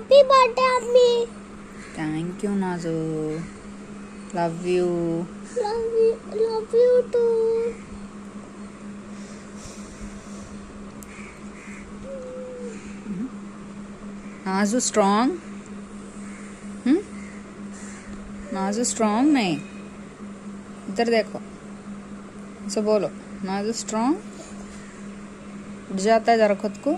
Happy birthday అమ్మీ. Thank you Naju. Love you. Love you two. नाजू strong. नाजू strong नहीं, इधर देखो, ऐसे बोलो नाजू स्ट्रॉन्ग. उठ जाता है जरा खुद को.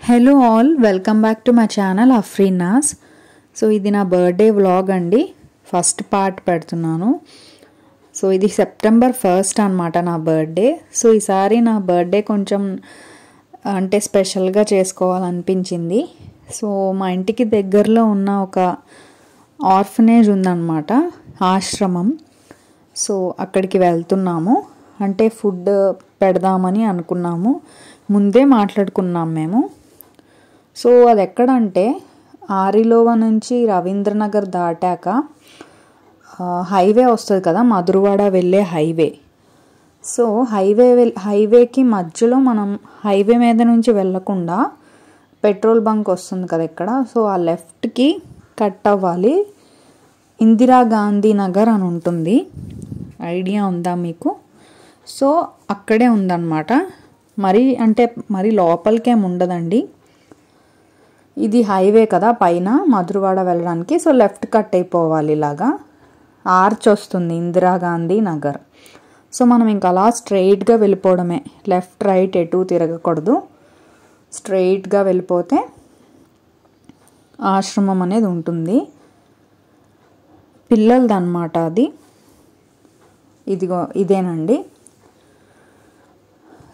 Hello all, welcome back to my channel Afreenas. So ఇది నా బర్త్డే వ్లాగ్ అండి, ఫస్ట్ పార్ట్ పెడుతున్నాను. సో ఇది సెప్టెంబర్ 1 అనమాట నా బర్త్డే. సో ఈసారి నా బర్త్డే కొంచెం అంటే స్పెషల్గా చేసుకోవాలనిపించింది. సో మా ఇంటికి దగ్గరలో ఉన్న ఒక ఆర్ఫనేజ్ ఉందన్నమాట, ఆశ్రమం. సో అక్కడికి వెళ్తున్నాము. అంటే ఫుడ్ పెడదామని అనుకున్నాము, ముందే మాట్లాడుకున్నాం మేము. సో అది ఎక్కడంటే ఆరిలోవ నుంచి రవీంద్రనగర్ దాటాక హైవే వస్తుంది కదా, మధురవాడ వెళ్ళే హైవే. సో హైవేకి మధ్యలో మనం హైవే మీద నుంచి వెళ్ళకుండా పెట్రోల్ బంక్ వస్తుంది కదా ఇక్కడ. సో ఆ లెఫ్ట్కి కట్ అవ్వాలి. ఇందిరాగాంధీ నగర్ అని ఉంటుంది, ఐడియా ఉందా మీకు? సో అక్కడే ఉందన్నమాట. మరి లోపలికేం ఉండదండి, ఇది హైవే కదా పైన మధురవాడ వెళ్ళడానికి. సో లెఫ్ట్ కట్ అయిపోవాలి, ఇలాగా ఆర్చ్ వస్తుంది ఇందిరాగాంధీ నగర్. సో మనం ఇంకా అలా స్ట్రైట్గా వెళ్ళిపోవడమే, లెఫ్ట్ రైట్ ఎటు తిరగకూడదు, స్ట్రైట్గా వెళ్ళిపోతే ఆశ్రమం అనేది ఉంటుంది. పిల్లలది అన్నమాట అది. ఇదేనండి.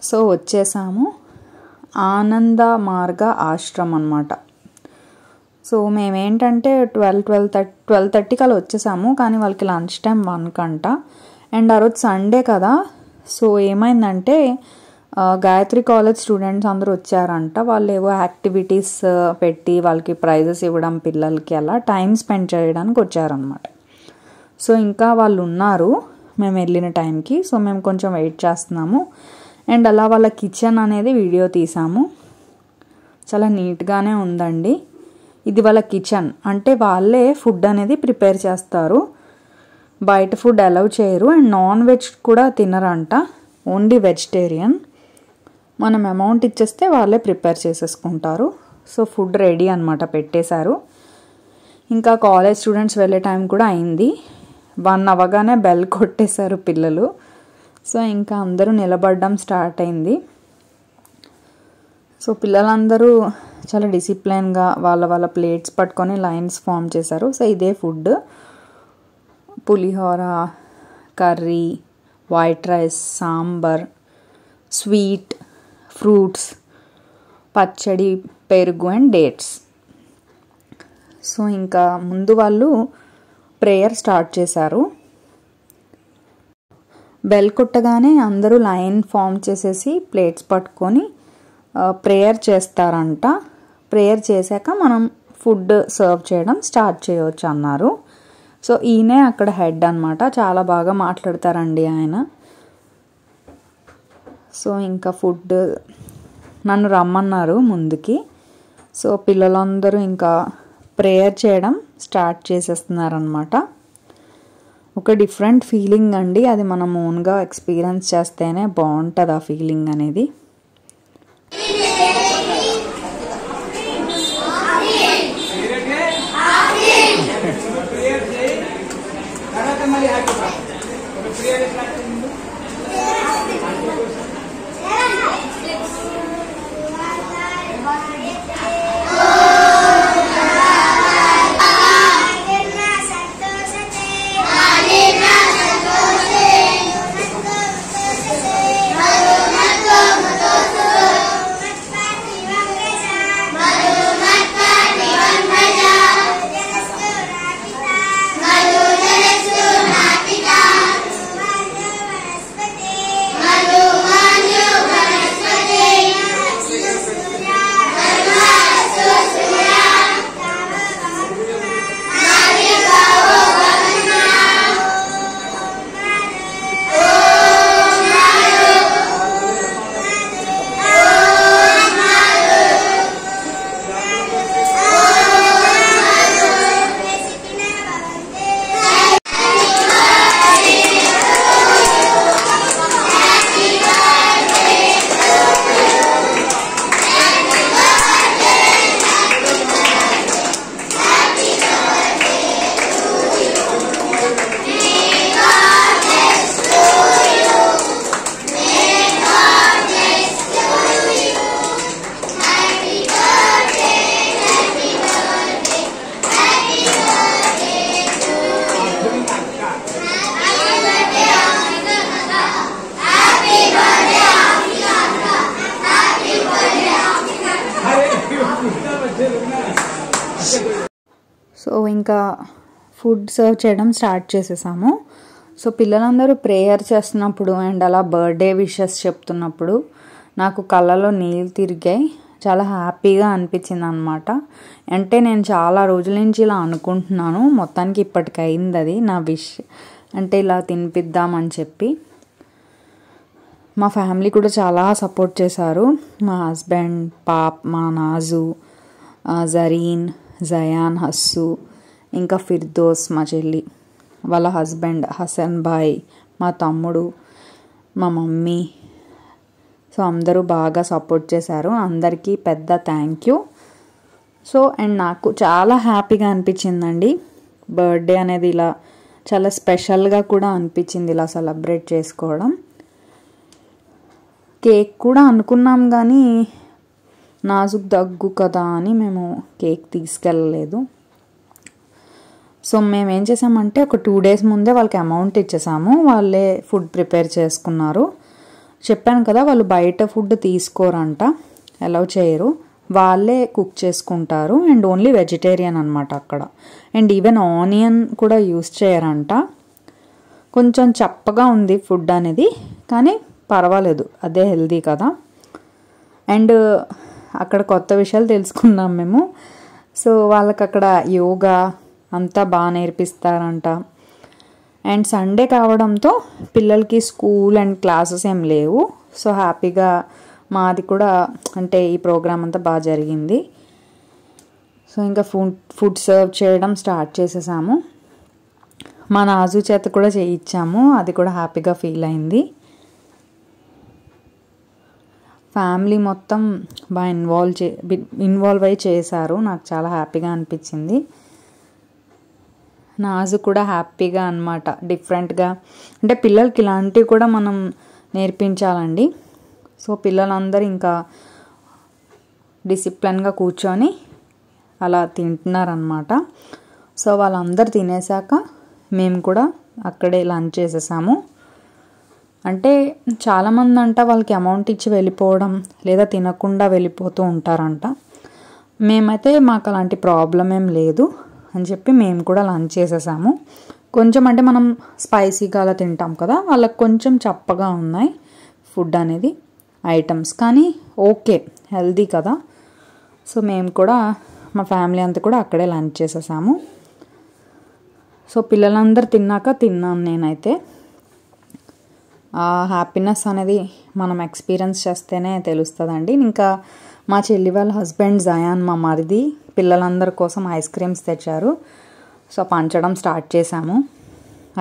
సో వచ్చేసాము, ఆనంద మార్గ ఆశ్రమం అన్నమాట. సో మేమేంటంటే 12:30 కల్లా వచ్చేసాము, కానీ వాళ్ళకి లంచ్ టైం 1 గంట. అండ్ ఆ రోజు సండే కదా. సో ఏమైందంటే గాయత్రి కాలేజ్ స్టూడెంట్స్ అందరూ వచ్చారంట. వాళ్ళు ఏవో యాక్టివిటీస్ పెట్టి వాళ్ళకి ప్రైజెస్ ఇవ్వడం పిల్లలకి, అలా టైం స్పెండ్ చేయడానికి వచ్చారనమాట. సో ఇంకా వాళ్ళు ఉన్నారు మేము వెళ్ళిన టైంకి. సో మేము కొంచెం వెయిట్ చేస్తున్నాము. అండ్ అలా వాళ్ళ కిచెన్ అనేది వీడియో తీసాము, చాలా నీట్గానే ఉందండి. ఇది వాళ్ళ కిచెన్, అంటే వాళ్ళే ఫుడ్ అనేది ప్రిపేర్ చేస్తారు, బయట ఫుడ్ అలౌ చేయరు. అండ్ నాన్ వెజ్ కూడా తినరంట, ఓన్లీ వెజిటేరియన్. మనం అమౌంట్ ఇచ్చేస్తే వాళ్ళే ప్రిపేర్ చేసేసుకుంటారు. సో ఫుడ్ రెడీ అనమాట, పెట్టేశారు. ఇంకా కాలేజ్ స్టూడెంట్స్ వెళ్ళే టైం కూడా అయింది. 1 అవ్వగానే బెల్ కొట్టేశారు పిల్లలు. సో ఇంకా అందరూ నిలబడడం స్టార్ట్ అయింది. సో పిల్లలందరూ చాలా డిసిప్లైన్గా వాళ్ళ ప్లేట్స్ పట్టుకొని లైన్స్ ఫామ్ చేశారు. సో ఇదే ఫుడ్, పులిహోర, curry, white rice, sambar, sweet, fruits, పచ్చడి, పెరుగు అండ్ డేట్స్. సో ఇంకా ముందు వాళ్ళు ప్రేయర్ స్టార్ట్ చేశారు. బెల్ కొట్టగానే అందరూ లైన్ ఫామ్ చేసేసి ప్లేట్స్ పట్టుకొని ప్రేయర్ చేస్తారంట. ప్రేయర్ చేశాక మనం ఫుడ్ సర్వ్ చేయడం స్టార్ట్ చేయవచ్చు అన్నారు. సో ఈయనే అక్కడ హెడ్ అనమాట, చాలా బాగా మాట్లాడతారండి ఆయన. సో ఇంకా ఫుడ్ నన్ను రమ్మన్నారు ముందుకి. సో పిల్లలందరూ ఇంకా ప్రేయర్ చేయడం స్టార్ట్ చేసేస్తున్నారనమాట. ఒక డిఫరెంట్ ఫీలింగ్ అండి, అది మనం ఓన్గా ఎక్స్పీరియన్స్ చేస్తేనే బాగుంటుంది ఆ ఫీలింగ్ అనేది. సో ఇంకా ఫుడ్ సర్వ్ చేయడం స్టార్ట్ చేసేసాము. సో పిల్లలందరూ ప్రేయర్ చేస్తున్నప్పుడు అండ్ అలా బర్త్డే విషెస్ చెప్తున్నప్పుడు నాకు కళ్ళలో నీళ్ళు తిరిగాయి. చాలా హ్యాపీగా అనిపించింది అనమాట. అంటే నేను చాలా రోజుల నుంచి ఇలా అనుకుంటున్నాను, మొత్తానికి ఇప్పటికి అయింది అది నా విష్. అంటే ఇలా తినిపిద్దామని చెప్పి మా ఫ్యామిలీ కూడా చాలా సపోర్ట్ చేశారు. మా హస్బెండ్, మా నాజు, జరీన్, జయాన్, హస్సు, ఇంకా ఫిర్దోస్ మా చెల్లి, వాళ్ళ హస్బెండ్ హసన్ భాయ్, మా తమ్ముడు, మా మమ్మీ. సో అందరూ బాగా సపోర్ట్ చేశారు. అందరికీ పెద్ద థ్యాంక్ యూ. సో అండ్ నాకు చాలా హ్యాపీగా అనిపించిందండి. బర్త్డే అనేది ఇలా చాలా స్పెషల్గా కూడా అనిపించింది ఇలా సెలబ్రేట్ చేసుకోవడం. కేక్ కూడా అనుకున్నాం కానీ నాజుక్ దగ్గు కదా అని మేము కేక్ తీసుకెళ్ళలేదు. సో మేము ఏం చేసామంటే ఒక 2 days ముందే వాళ్ళకి అమౌంట్ ఇచ్చేసాము. వాళ్ళే ఫుడ్ ప్రిపేర్ చేసుకున్నారు. చెప్పాను కదా వాళ్ళు బయట ఫుడ్ తీసుకోరంట, అలౌ చేయరు, వాళ్ళే కుక్ చేసుకుంటారు. అండ్ ఓన్లీ వెజిటేరియన్ అనమాట అక్కడ. అండ్ ఈవెన్ ఆనియన్ కూడా యూస్ చేయరంట. కొంచెం చప్పగా ఉంది ఫుడ్ అనేది, కానీ పర్వాలేదు, అదే హెల్దీ కదా. అండ్ అక్కడ కొత్త విషయాలు తెలుసుకున్నాం మేము. సో వాళ్ళకి అక్కడ యోగా అంతా బాగా నేర్పిస్తారంట. అండ్ సండే కావడంతో పిల్లలకి స్కూల్ అండ్ క్లాసెస్ ఏం లేవు. సో హ్యాపీగా మాది కూడా అంటే ఈ ప్రోగ్రామ్ అంతా బాగా జరిగింది. సో ఇంకా ఫుడ్ సర్వ్ చేయడం స్టార్ట్ చేసేసాము. మా నాజు చేత కూడా చేయించాము, అది కూడా హ్యాపీగా ఫీల్ అయింది. ఫ్యామిలీ మొత్తం బాగా ఇన్వాల్వ్ అయ్యి చేశారు. నాకు చాలా హ్యాపీగా అనిపించింది. నాజు కూడా హ్యాపీగా అనమాట, డిఫరెంట్గా. అంటే పిల్లలకి ఇలాంటివి కూడా మనం నేర్పించాలండి. సో పిల్లలందరూ ఇంకా డిసిప్లిన్గా కూర్చొని అలా తింటున్నారనమాట. సో వాళ్ళందరూ తినేసాక మేము కూడా అక్కడే లంచ్ చేసేసాము. అంటే చాలామంది అంట వాళ్ళకి అమౌంట్ ఇచ్చి వెళ్ళిపోవడం లేదా తినకుండా వెళ్ళిపోతూ ఉంటారంట. మేమైతే మాకు అలాంటి ప్రాబ్లం ఏం లేదు అని చెప్పి మేము కూడా లంచ్ చేసేసాము. కొంచెం అంటే మనం స్పైసీగా అలా తింటాం కదా, వాళ్ళకి కొంచెం చప్పగా ఉన్నాయి ఫుడ్ అనేది ఐటమ్స్, కానీ ఓకే, హెల్దీ కదా. సో మేము కూడా మా ఫ్యామిలీ అంతా కూడా అక్కడే లంచ్ చేసేసాము. సో పిల్లలందరూ తిన్నాక తిన్నాను నేనైతే. ఆ హ్యాపీనెస్ అనేది మనం ఎక్స్పీరియన్స్ చేస్తేనే తెలుస్తుందండి. ఇంకా మా చెల్లి వాళ్ళ హస్బెండ్ జయాన్, మా మరిది, పిల్లలందరి కోసం ఐస్ క్రీమ్స్ తెచ్చారు. సో పంచడం స్టార్ట్ చేశాము.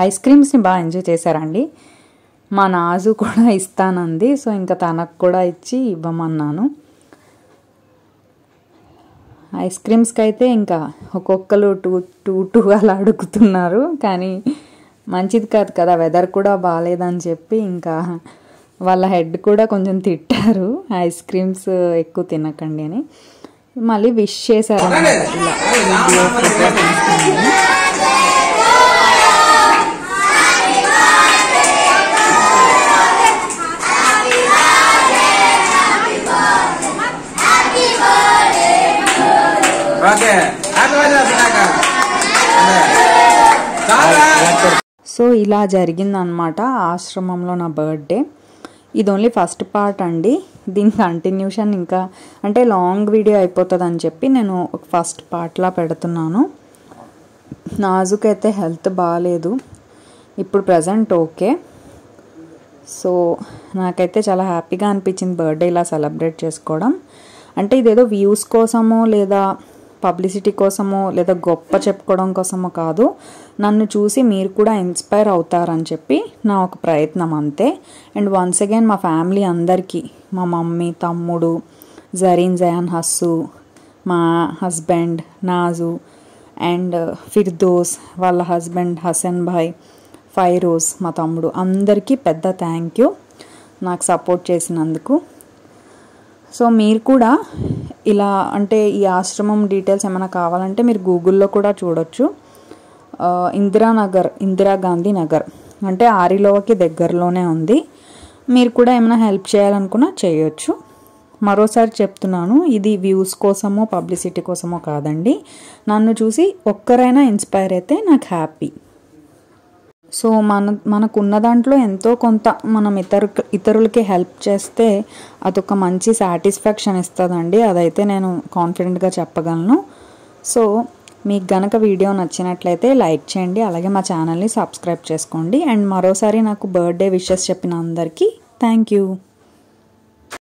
ఐస్ క్రీమ్స్ని బాగా ఎంజాయ్ చేశారండి. మా నాజు కూడా ఇస్తానంది. సో ఇంకా తనకు కూడా ఇచ్చి ఇవ్వమన్నాను. ఐస్ క్రీమ్స్కి అయితే ఇంకా ఒక్కొక్కరు టూ అలా అడుగుతున్నారు, కానీ మంచిది కాదు కదా, వెదర్ కూడా బాగాలేదని చెప్పి ఇంకా వాళ్ళ హెడ్ కూడా కొంచెం తిట్టారు, ఐస్ క్రీమ్స్ ఎక్కువ తినకండి అని. మళ్ళీ విష్ చేశారు అన్నమాట ఇలా. సో ఇలా జరిగిందనమాట ఆశ్రమంలో నా బర్త్డే. ఇది ఓన్లీ ఫస్ట్ పార్ట్ అండి. దీని కంటిన్యూషన్ ఇంకా అంటే లాంగ్ వీడియో అయిపోతుంది అని చెప్పి నేను ఒక ఫస్ట్ పార్ట్లా పెడుతున్నాను. నాజుకైతే హెల్త్ బాగాలేదు, ఇప్పుడు ప్రజెంట్ ఓకే. సో నాకైతే చాలా హ్యాపీగా అనిపించింది బర్త్డే ఇలా సెలబ్రేట్ చేసుకోవడం. అంటే ఇదేదో వ్యూస్ కోసమో లేదా పబ్లిసిటీ కోసమో లేదా గొప్ప చెప్పుకోవడం కోసమో కాదు, నన్ను చూసి మీరు కూడా ఇన్స్పైర్ అవుతారని చెప్పి నా ఒక ప్రయత్నం అంతే. అండ్ వన్స్ అగైన్ మా ఫ్యామిలీ అందరికీ, మా మమ్మీ, తమ్ముడు, జరీన్, జయాన్, హస్సు, మా హస్బెండ్ నాజు అండ్ ఫిర్దోస్ వాళ్ళ హస్బెండ్ హసన్ భాయ్, ఫైరోజ్ మా తమ్ముడు, అందరికీ పెద్ద థ్యాంక్ యూ నాకు సపోర్ట్ చేసినందుకు. సో మీరు కూడా ఇలా అంటే ఈ ఆశ్రమం డీటెయిల్స్ ఏమైనా కావాలంటే మీరు గూగుల్లో కూడా చూడొచ్చు. ఇందిరా గాంధీ నగర్ అంటే ఆరిలోకి దగ్గరలోనే ఉంది. మీరు కూడా ఏమైనా హెల్ప్ చేయాలనుకున్నా చేయొచ్చు. మరోసారి చెప్తున్నాను, ఇది వ్యూస్ కోసమో పబ్లిసిటీ కోసమో కాదండి. నన్ను చూసి ఒక్కరైనా ఇన్స్పైర్ అయితే నాకు హ్యాపీ. సో మనకున్న దాంట్లో ఎంతో కొంత మనం ఇతరులకి హెల్ప్ చేస్తే అదొక మంచి సాటిస్ఫాక్షన్ ఇస్తుందండి. అదైతే నేను కాన్ఫిడెంట్గా చెప్పగలను. సో మీకు గనక వీడియో నచ్చినట్లయితే లైక్ చేయండి, అలాగే మా ఛానల్ని సబ్స్క్రైబ్ చేసుకోండి. అండ్ మరోసారి నాకు బర్త్డే విషెస్ చెప్పిన అందరికీ థ్యాంక్ యూ.